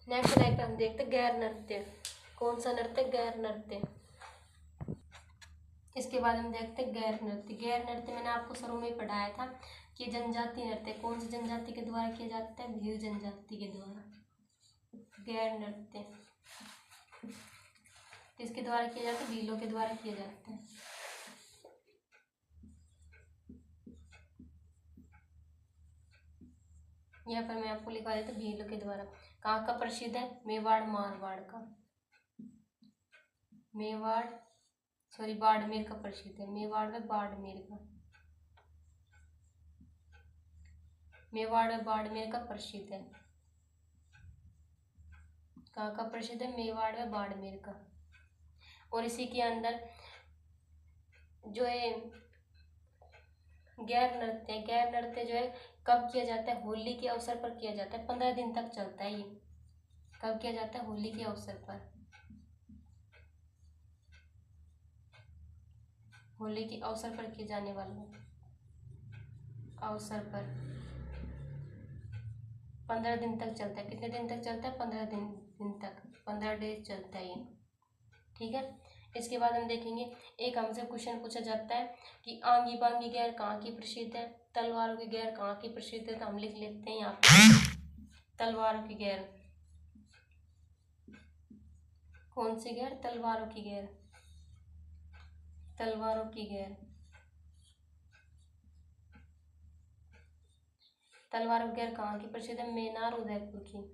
Speaker 1: नेक्स्ट स्लाइड पर हम देखते हैं गैर नृत्य। कौन सा नृत्य? गैर नृत्य। इसके बाद हम देखते हैं गैर नृत्य। गैर नृत्य मैंने आपको शुरू में पढ़ाया था कि जनजाति नृत्य। कौन सी जनजाति के द्वारा किया जाता है? भील जनजाति के द्वारा। गैर नृत्य किसके द्वारा किया जाता है? भीलों के द्वारा किया जाता है। यहाँ पर मैं आपको लिखवा देता हूँ भीलों के द्वारा। कहाँ का प्रसिद्ध है? मेवाड़ मारवाड़ का। बाड़मेर का प्रसिद्ध है। मेवाड़ में बाड़मेर का, मेवाड़ में बाड़मेर का प्रसिद्ध है। कहाँ का प्रसिद्ध है? मेवाड़ में बाड़मेर का। और इसी के अंदर जो है गैर नृत्य जो है कब किया जाता है? होली के अवसर पर किया जाता है। 15 दिन तक चलता है ये। कब किया जाता है? होली के अवसर पर। होली के अवसर पर किए जाने वाला अवसर पर 15 दिन तक चलता है। कितने दिन तक चलता है? 15 दिन तक, 15 डेज चलता है ये। ठीक है, इसके बाद हम देखेंगे, एक हमसे क्वेश्चन पूछा जाता है कि आंगी बांगी गैर कहाँ की प्रसिद्ध है? तलवारों की गैर कहाँ की प्रसिद्ध है? तो हम लिख लेते हैं यहाँ पे तलवारों की गैर। कौन सी गैर? तलवारों की गैर। तलवारों की गैर। तलवारों की गैर कहाँ की प्रसिद्ध है? मेनार उदयपुर की।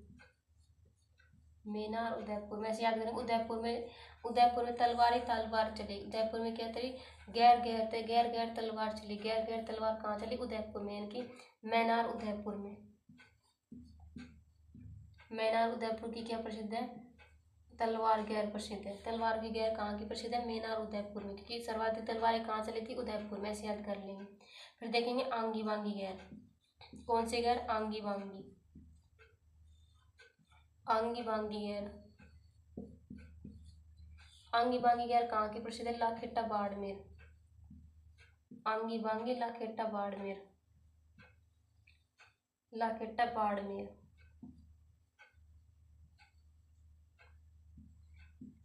Speaker 1: मेनार उदयपुर में। ऐसे याद करेंगे, उदयपुर में तलवार चली। उदयपुर में क्या चली? गैर तलवार चली। गैर तलवार कहाँ चली? उदयपुर में, यानी कि मैनार उदयपुर में। मैनार उदयपुर की क्या प्रसिद्ध है? तलवार गैर प्रसिद्ध है। तलवार की गैर कहाँ की प्रसिद्ध है? मैनार उदयपुर में, क्योंकि सर्वाधिक तलवारें कहाँ चली थी? उदयपुर में। ऐसे याद कर लेंगे। फिर देखेंगे आंगी बांगी गैर। कौन सी गैर? आंगी बांगी। आंगी बांगी गैर। आंगी बांगी गैर कहाँ की प्रसिद्ध है? लाखेटा बाड़मेर। आंगी बांगी लाखेटा बाड़मेर। लाखेटा बाड़मेर।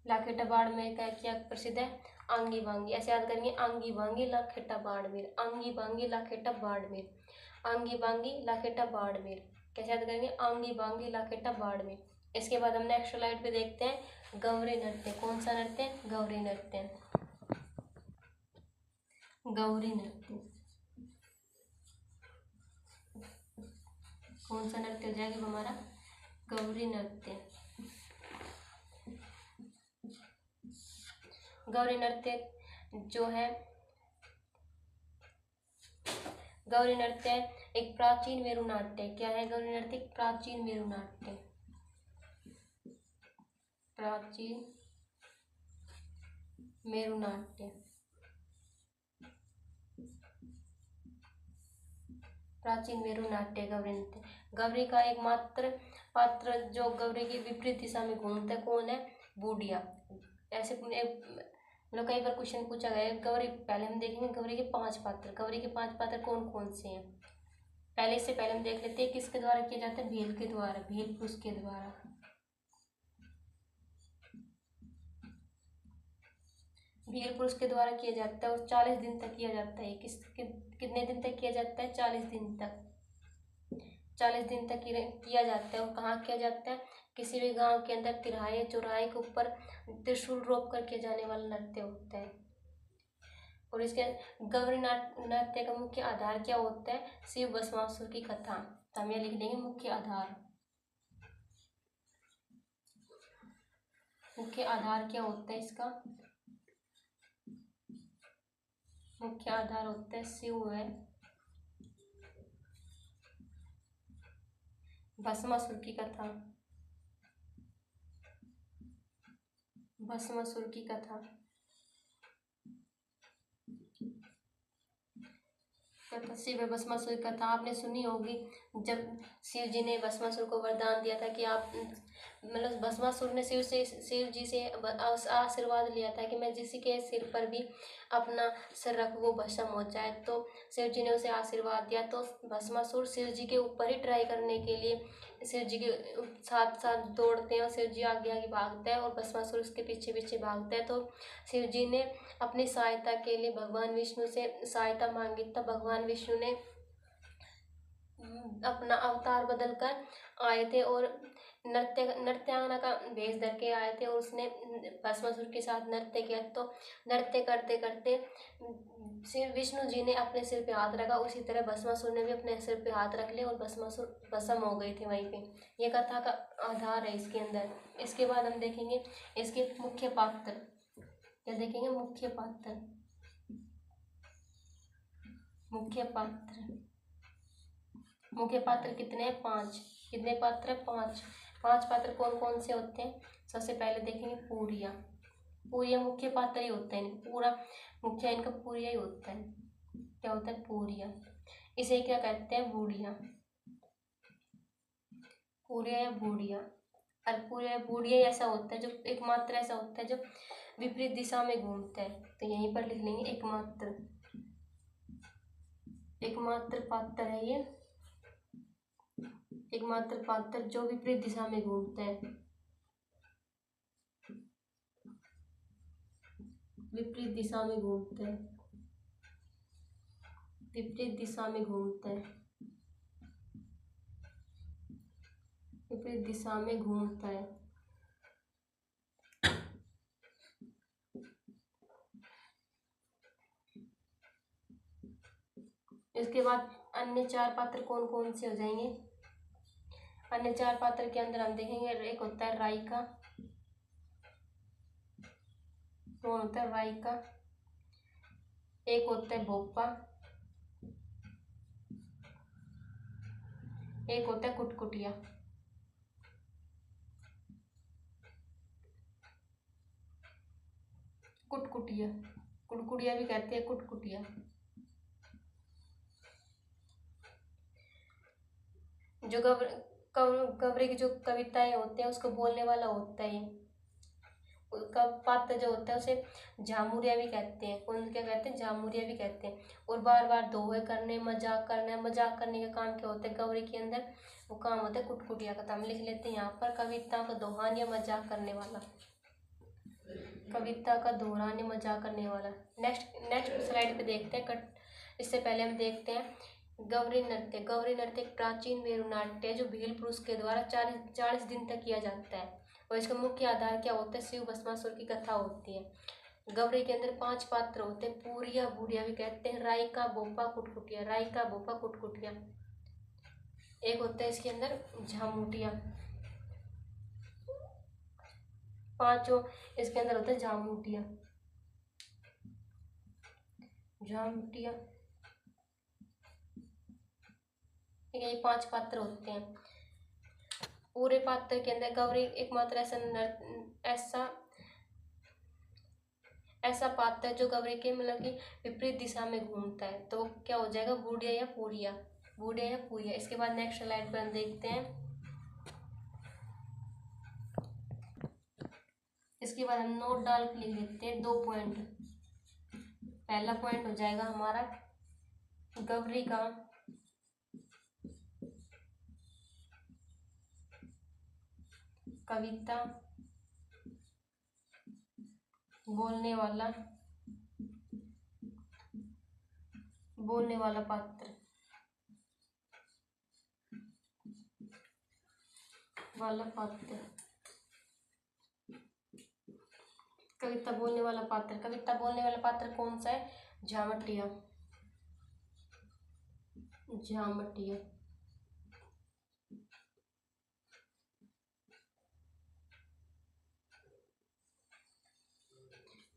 Speaker 1: लाखेटा बाड़मेर का क्या प्रसिद्ध है? आंगी बांगी। ऐसे याद करेंगे, आंगी बांगी लाखेटा बाड़मेर। आंगी बांगी लाखेटा बाड़मेर। आंगी बांगी लाखेटा बाड़मेर। कैसे याद करेंगे? आंगी बांगी लाखेटा बाड़मेर। इसके बाद हम नेक्स्ट स्लाइड पे देखते हैं गौरी नृत्य। कौन सा नृत्य? गौरी नृत्य। गौरी नृत्य कौन सा नृत्य हो जाएगा हमारा? गौरी नृत्य। गौरी नृत्य जो है, गौरी नृत्य एक प्राचीन मेरु नाट्य। क्या है गौरी नृत्य? एक प्राचीन मेरु नाट्य। प्राचीन मेरु नाट्य। प्राचीन मेरु नाट्य गौरी नृत्य। गौरी का एकमात्र पात्र जो गौरी की विपरीत दिशा में घूमता है कौन है? बूढ़िया। ऐसे मतलब कई बार क्वेश्चन पूछा गया है गौरी। पहले हम देखेंगे गौरी के 5 पात्र। गौरी के 5 पात्र कौन कौन से हैं? इससे पहले हम देख लेते हैं किसके द्वारा किया जाता है? भील के द्वारा, भील पुरुष के द्वारा। भील पुरुष के द्वारा किया जाता है और 40 दिन तक किया जाता है। कितने दिन तक किया जाता है? 40 दिन तक। 40 दिन तक किया जाता है। और कहाँ किया जाता है? किसी भी गांव के अंदर तिराहे चौराहे के ऊपर त्रिशूल रोप कर किया जाने वाला नृत्य होता है। और इसके गौरी नृत्य का मुख्य आधार क्या होता है? शिव भस्मासुर की कथा। तो हम ये लिख देंगे मुख्य आधार। मुख्य आधार क्या होता है इसका? मुख्य आधार होता है शिव है भस्मासुर की कथा। भस्मासुर की कथा। शिव भस्मासुर की कथा आपने सुनी होगी। जब शिव जी ने भस्मासुर को वरदान दिया था कि आप मतलब भस्मासुर ने शिव जी से आशीर्वाद लिया था कि मैं जिसी के सिर पर भी अपना सिर रख वो भस्म हो जाए। तो शिव जी ने उसे आशीर्वाद दिया। तो भस्मासुर शिव जी के ऊपर ही ट्राई करने के लिए शिव जी के साथ साथ दौड़ते हैं और शिव जी आगे आगे भागता है और भस्मासुर उसके पीछे पीछे भागता है। तो शिव जी ने अपनी सहायता के लिए भगवान विष्णु से सहायता मांगी। तब भगवान विष्णु ने अपना अवतार बदल कर आए थे और नृत्यांगना का भेष धर के आए थे और उसने भस्मासुर के साथ नृत्य किया। तो नृत्य करते करते श्री विष्णु जी ने अपने सिर पे हाथ रखा। उसी तरह भस्मासुर ने भी अपने सिर पे हाथ रख लिया और भस्मासुर भस्म हो गए थे वहीं पे। ये कथा का आधार है इसके अंदर। इसके बाद हम देखेंगे इसके मुख्य पात्र। क्या देखेंगे? मुख्य पात्र। मुख्य पात्र। मुख्य पात्र कितने हैं? 5। कितने पात्र हैं? 5। 5 पात्र कौन कौन से होते हैं? सबसे पहले देखेंगे पूरिया। पूरिया मुख्य पात्र ही होता है। पूरा मुख्य इनका पूरिया ही होता है। क्या होता है? पूरिया। इसे क्या कहते हैं? बूढ़िया। पूरिया या बूढ़िया। और पूरिया बूढ़िया ऐसा होता है जो एकमात्र ऐसा होता है जो विपरीत दिशा में घूमता है। तो यहीं पर लिख लेंगे एकमात्र। एकमात्र पात्र है ये। एकमात्र पात्र जो विपरीत दिशा में घूमता है। विपरीत दिशा में घूमता है। विपरीत दिशा में घूमता है। विपरीत दिशा में घूमता है। इसके बाद अन्य 4 पात्र कौन कौन से हो जाएंगे? अन्य 4 पात्र के अंदर हम देखेंगे एक होता है राई का। कौन होता है? राई का। एक होता है भोपा। एक होता है कुटकुटिया। कुटकुटिया। कुटकुटिया भी कहते हैं कुटकुटिया। जो गवरे की जो कविताएं होते हैं उसको बोलने वाला होता है। उसका पात्र जो होता है उसे झामुरिया भी कहते हैं। कौन क्या कहते हैं? झामुरिया भी कहते हैं। और बार बार दोहे करने, मजाक करना। मजाक करने का काम क्या होता है गौरी के अंदर? वो काम होता है कुटकुटिया का। तो हम लिख लेते हैं यहाँ पर कविता का दोहरान या मजाक करने वाला। कविता का दोहरान या मजाक करने वाला। नेक्स्ट स्लाइड पे देखते हैं। इससे पहले हम देखते हैं गौरी नृत्य। गौरी नृत्य एक प्राचीन मेरु नाट्य है जो भील पुरुष के द्वारा 40 दिन तक किया जाता है। और इसका मुख्य आधार क्या होता है? शिव भस्मासुर की कथा होती है। गौरी के अंदर 5 पात्र होते हैं। पूरिया बूढ़िया भी कहते हैं। राई का, बोपा, कुटकुटिया। राई का, बोपा, कुटकुटिया। एक होता है इसके अंदर झामुटिया। 5 इसके अंदर होता है झामुटिया। झामटिया। ठीक है, ये 5 पात्र होते हैं। पूरे पात्र के अंदर गौरी एकमात्र ऐसा पात्र है जो गौरी के मतलब कि विपरीत दिशा में घूमता है, तो क्या हो जाएगा, बूढ़िया या पूरिया, बूढ़िया या पूरिया। इसके बाद नेक्स्ट स्लाइड पर हम देखते हैं। इसके बाद हम नोट डाल के लिख लेते हैं 2 पॉइंट। पहला पॉइंट हो जाएगा हमारा गौरी का कविता बोलने वाला पात्र कविता बोलने वाला पात्र कौन सा है, झामटिया।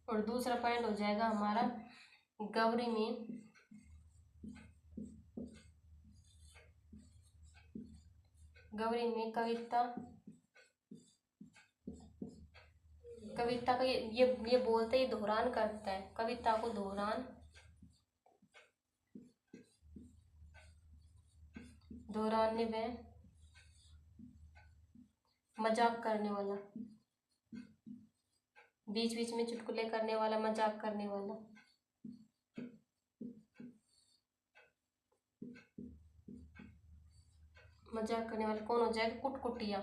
Speaker 1: और दूसरा पॉइंट हो जाएगा हमारा गौरी में कविता का ये बोलते ही दोहरान करता है, कविता को दोहराने में मजाक करने वाला, बीच बीच में चुटकुले करने वाला, मजाक करने वाला। कौन हो जाएगा, कुटकुटिया।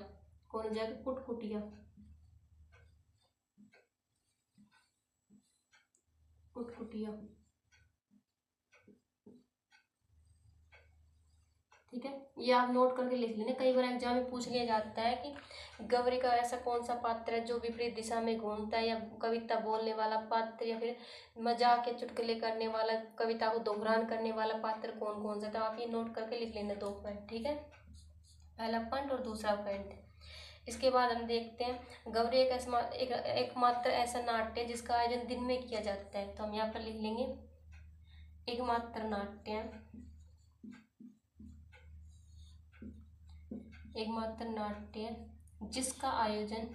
Speaker 1: कौन हो जाएगा, कुटकुटिया। ठीक है, ये आप नोट करके लिख लेना, कई बार एग्जाम में पूछ लिया जाता है कि गौरी का ऐसा कौन सा पात्र है जो विपरीत दिशा में घूमता है, या कविता बोलने वाला पात्र, या फिर मजाक या चुटकुले करने वाला, कविता को दोहरान करने वाला पात्र कौन कौन सा। तो आप ये नोट करके लिख लेना 2 पॉइंट। ठीक है, पहला पॉइंट और दूसरा पॉइंट। इसके बाद हम देखते हैं गौरी एकमात्र ऐसा नाट्य जिसका आयोजन दिन में किया जाता है, तो हम यहाँ पर लिख लेंगे एकमात्र नाट्य जिसका आयोजन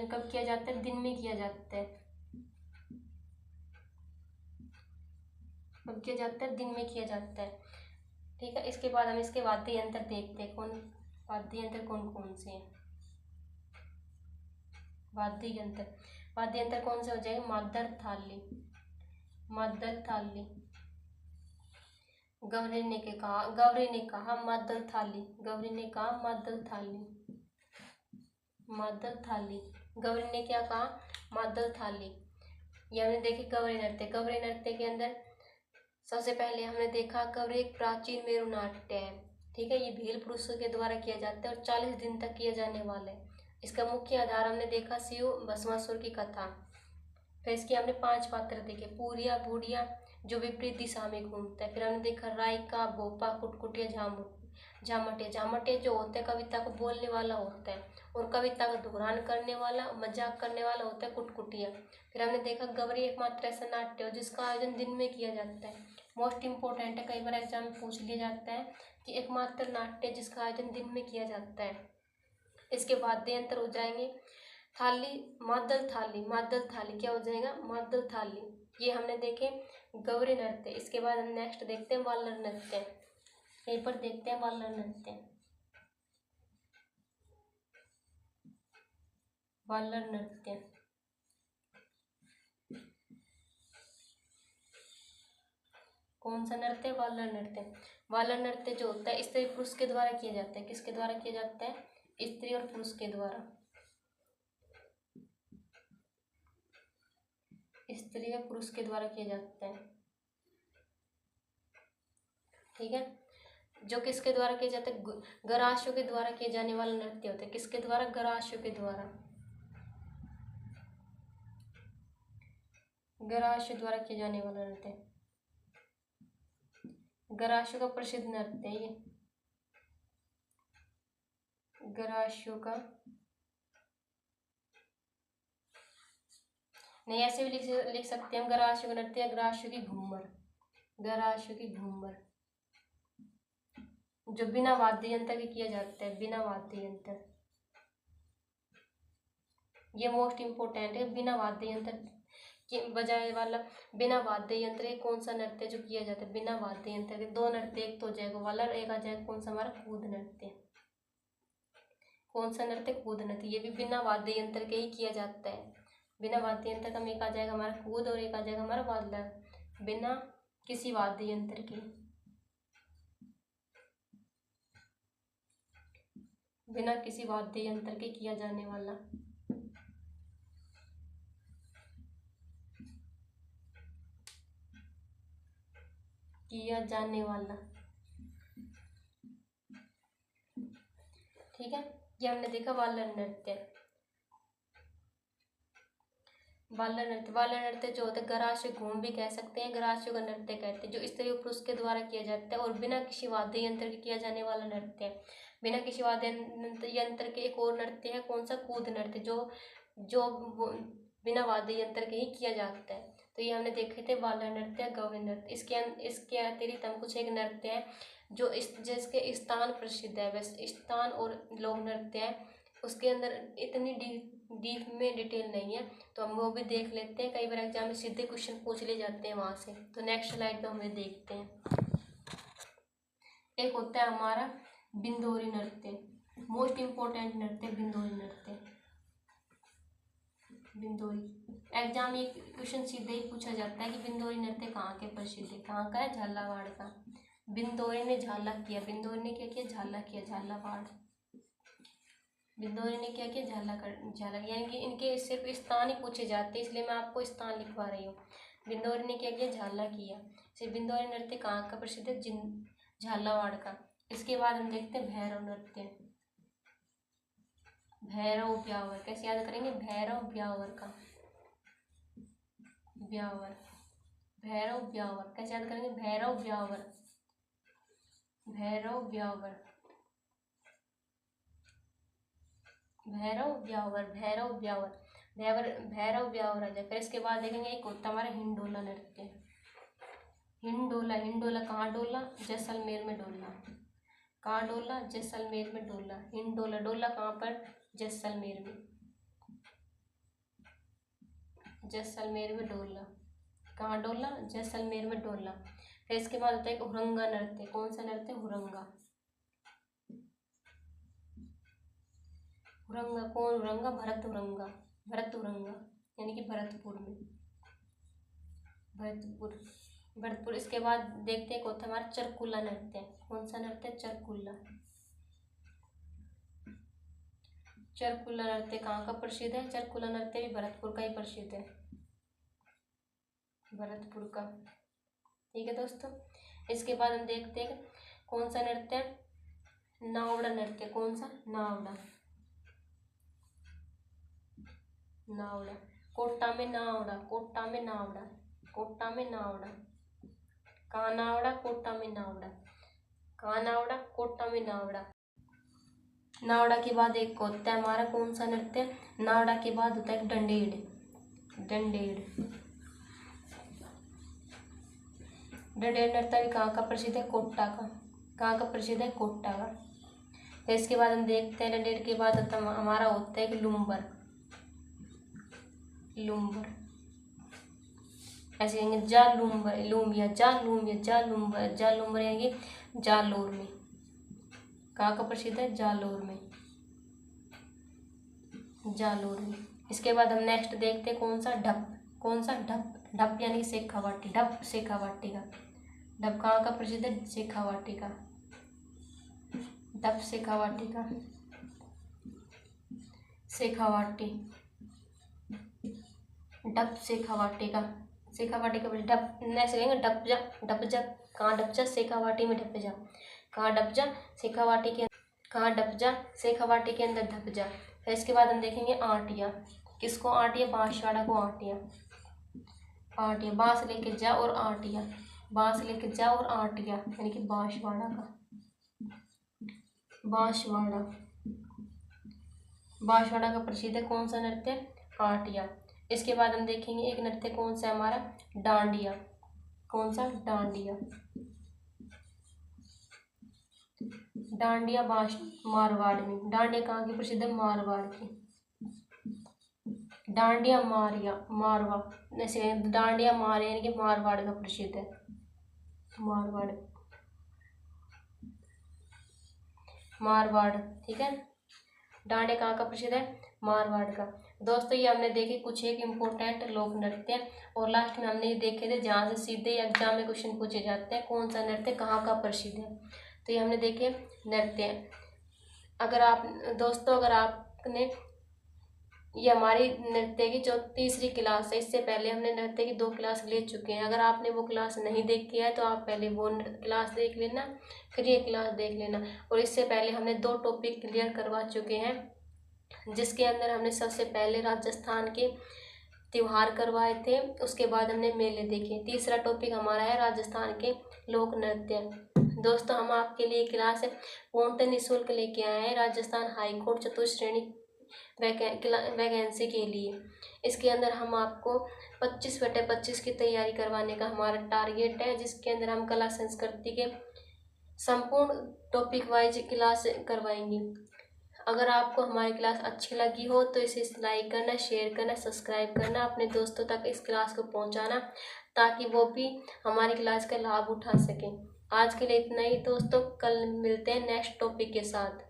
Speaker 1: कब किया जाता है, दिन में किया जाता है। कब किया जाता है, दिन में किया जाता है। ठीक है, इसके बाद हम इसके वाद्य यंत्र देखते हैं, वाद्य यंत्र कौन कौन से हैं। वाद्य यंत्र कौन से हो जाएंगे, मादल थाली। गौरी ने कहा मादल थाली। गौरी ने क्या कहा, मादल थाली। ये हमने देखी गौरी नृत्य के अंदर सबसे पहले हमने देखा गौरी एक प्राचीन मेरु नाट्य है। ठीक है, ये भील पुरुषों के द्वारा किया जाता है और 40 दिन तक किया जाने वाला है। इसका मुख्य आधार हमने देखा शिव भस्मासुर की कथा। फिर इसके हमने 5 पात्र देखे, पूरिया, बूढ़िया जो विपरीत दिशा में घूमता है। फिर हमने देखा रायका, भोपा, कुटकुटिया, झामटिया जो होता है कविता को बोलने वाला होता है, और कविता का दोहरान करने वाला, मजाक करने वाला होता है कुटकुटिया। फिर हमने देखा गौरी एकमात्र ऐसा नाट्य हो जिसका आयोजन दिन में किया जाता है। मोस्ट इंपॉर्टेंट है, कई बार एग्जाम में पूछ लिया जाता है कि एकमात्र नाट्य जिसका आयोजन दिन में किया जाता है। इसके वाद्य यंत्र हो जाएंगे मादल थाली क्या हो जाएगा, मादल थाली। ये हमने देखे गौरी नृत्य। इसके बाद हम नेक्स्ट देखते हैं वालर नृत्य। यहीं पर देखते हैं वालर नृत्य। कौन सा नृत्य, वालर नृत्य जो होता है स्त्री पुरुष के द्वारा किया जाता है। किसके द्वारा किया जाता है, स्त्री और पुरुष के द्वारा। स्त्री या पुरुष के द्वारा किया जाता है। ठीक है, जो किसके द्वारा किया जाता है, गराशों के द्वारा किए जाने वाला नृत्य होता है। किसके द्वारा, गराशों के द्वारा। गराशों द्वारा किए जाने वाला नृत्य, गराशों का प्रसिद्ध नृत्य है ये। गराशों का, नहीं ऐसे भी लिख सकते हैं हम, गराशों का नृत्य, गराशों की घूमर, गराशों की घूमर, जो बिना वाद्य यंत्र के किया जाता है, बिना वाद्य यंत्र। ये मोस्ट इम्पोर्टेंट है, बिना वाद्य यंत्र के बजाए वाला, बिना वाद्य यंत्र के कौन सा नृत्य जो किया जाता है बिना वाद्य यंत्र के। दो नृत्य, एक तो हो जाएगा वाला, एक आ जाएगा कौन सा हमारा कूद नृत्य। कौन सा नृत्य? कूद नृत्य। ये भी बिना वाद्य यंत्र के ही किया जाता है। बिना वाद्य यंत्र का एक आ जाएगा हमारा कूद और एक आ जाएगा हमारा वाला, बिना किसी वाद्य यंत्र के, बिना किसी वाद्य यंत्र के किया जाने वाला। किया जाने वाला, ठीक है। ये हमने देखा वालर नृत्य। वालर नृत्य, वालर नृत्य जो होता है गराशे घूम भी कह सकते हैं, गराशों का नृत्य कहते हैं, जो स्त्री और पुरुष के द्वारा किया जाता है और बिना किसी वाद्य यंत्र के किया जाने वाला नृत्य है। बिना किसी वाद्य यंत्र के एक और नृत्य है कौन सा? कूद नृत्य, जो बिना वाद्य यंत्र के ही किया जाता है। तो ये हमने देखे थे वालर नृत्य, गौरी नृत्य। इसके अतिरिक्त हम कुछ एक नृत्य है जो जिसके स्थान प्रसिद्ध है, वैसे स्थान और लोक नृत्य है, उसके अंदर इतनी डीप में डिटेल नहीं है, तो हम वो भी देख लेते हैं। कई बार एग्जाम में सीधे क्वेश्चन पूछ ले जाते हैं वहाँ से। तो नेक्स्ट स्लाइड पे हमें देखते हैं। एक होता है हमारा बिंदोरी नृत्य, मोस्ट इम्पोर्टेंट नृत्य बिंदोरी नृत्य। बिंदोरी एग्जाम में क्वेश्चन सीधे ही पूछा जाता है कि बिंदोरी नृत्य कहाँ के प्रसिद्ध है, कहाँ का है? झालावाड़ का। बिंदोरी ने झाला किया, बिंदोरी ने क्या किया? झाला किया, झालावाड़। बिंदोरी ने क्या किया? झाला, यानी कि इनके सिर्फ स्थान ही पूछे जाते हैं, इसलिए मैं आपको स्थान लिखवा रही हूँ। बिंदोरी ने क्या किया? झाला किया। सिर्फ बिंदोरी नृत्य कहाँ का प्रसिद्ध है? झालावाड़ का। इसके बाद हम देखते हैं भैरव नृत्य, भैरव ब्यावर। कैसे याद करेंगे? भैरव ब्यावर का, ब्यावर, भैरव ब्यावर। कैसे याद करेंगे? भैरव ब्यावर, भैरव ब्यावर, भैरव ब्यावर, भैरव ब्यावर, भैरव ब्यावर आ जाए। फिर इसके बाद देखेंगे एक होता हमारा हिंडोला नृत्य। हिंडोला, हिंडोला कहाँ डोला? जैसलमेर में डोला। कहाँ डोला? जैसलमेर में डोला। हिंडोला, डोला कहाँ पर? जैसलमेर में, जैसलमेर में डोला। कहाँ डोला? जैसलमेर में डोला। फिर इसके बाद होता है हुरंगा नृत्य। कौन सा नृत्य? हुरंगा। हुरंगा कौन? हुरंगा भरत हुरंगा, भरत हुरंगा, यानी कि भरतपुर में, भरतपुर। इसके बाद देखते हैं कौन था हमारा चरकुला नृत्य। कौन सा नृत्य? चरकुला। चरकुला नृत्य कहाँ का प्रसिद्ध है? चरकुला नृत्य भी भरतपुर का ही प्रसिद्ध है, भरतपुर का। ठीक है दोस्तों। इसके बाद हम देखते हैं कौन सा नृत्य? नावड़ा नृत्य। कौन सा? नावड़ा, नावड़ा। कोटा में नावड़ा, कोटा में नावड़ा, कोटा में नावड़ा। कहाँ नावड़ा? कोटा में नावड़ा। कहाँ नावड़ा? कोटा में नावड़ा। नावड़ा के बाद एक होता है हमारा कौन सा नृत्य? नावड़ा के बाद होता है डंडेड़, डंडेड़। डंडेड़ नृत्य भी कहाँ का प्रसिद्ध है? कोटा का। कहाँ का प्रसिद्ध है? कोटा का। फिर इसके बाद हम देखते हैं डंडेड़ के बाद हमारा होता है लुम्बर, लुम्बर। ऐसे कहेंगे जा लुम्बर, लूमिया, जा लूमिया, जा लुम्बर, जा लुम्बर, यानी कि जालोर में। कहाँ का प्रसिद्ध है? जालोर में, जालोर में। इसके बाद हम नेक्स्ट देखते हैं कौन सा? ढप। कौन सा? ढप, ढप यानी शेखावाटी, ढप शेखावाटी का। ढप कहाँ का प्रसिद्ध है? शेखावाटी का, ढप शेखावाटी का, शेखावाटी, ढप शेखावाटी का, शेखावाटी का ढप। ऐसे कहेंगे ढप जा, ढप जा। कहाँ ढप जा? शेखावाटी में ढप जा। कहाँ ढप जा? शेखावाटी के, कहाँ ढप जा? शेखावाटी के अंदर ढप जा। फिर इसके बाद हम देखेंगे आटिया। किसको आटिया? बांसवाड़ा को आटिया, आटिया। बांस लेके जा और आटिया, बांस लेके जा और आटिया, यानी कि बांसवाड़ा का, बांसवाड़ा। बांसवाड़ा का प्रसिद्ध है कौन सा नृत्य? आटिया। इसके बाद हम देखेंगे एक नृत्य कौन सा है हमारा? डांडिया। कौन सा? डांडिया। डांडिया मारवाड़ में। डांडिया कहाँ की प्रसिद्ध है? मारवाड़ की। डांडिया मारवा जैसे डांडिया यानी कि मारवाड़ का प्रसिद्ध है। मारवाड़ ठीक है। डांडिया कहाँ का प्रसिद्ध है? मारवाड़ का। दोस्तों ये हमने देखे कुछ एक इम्पोर्टेंट लोक नृत्य, और लास्ट में हमने ये देखे थे जहाँ से सीधे एग्जाम में क्वेश्चन पूछे जाते हैं कौन सा नृत्य कहाँ का प्रसिद्ध है। तो ये हमने देखे नृत्य। अगर आपने ये हमारी नृत्य की जो तीसरी क्लास है, इससे पहले हमने नृत्य की 2 क्लास ले चुके हैं। अगर आपने वो क्लास नहीं देखी है तो आप पहले वो क्लास देख लेना, फिर ये क्लास देख लेना। और इससे पहले हमने 2 टॉपिक क्लियर करवा चुके हैं, जिसके अंदर हमने सबसे पहले राजस्थान के त्योहार करवाए थे, उसके बाद हमने मेले देखे। तीसरा टॉपिक हमारा है राजस्थान के लोक नृत्य। दोस्तों हम आपके लिए क्लास पूर्णतः निःशुल्क लेके आए हैं राजस्थान हाईकोर्ट चतुश्रेणी वैकेंसी के लिए। इसके अंदर हम आपको 25/25 की तैयारी करवाने का हमारा टारगेट है, जिसके अंदर हम कला संस्कृति के संपूर्ण टॉपिक वाइज क्लास करवाएंगे। अगर आपको हमारी क्लास अच्छी लगी हो तो इसे लाइक करना, शेयर करना, सब्सक्राइब करना, अपने दोस्तों तक इस क्लास को पहुंचाना, ताकि वो भी हमारी क्लास का लाभ उठा सकें। आज के लिए इतना ही दोस्तों, कल मिलते हैं नेक्स्ट टॉपिक के साथ।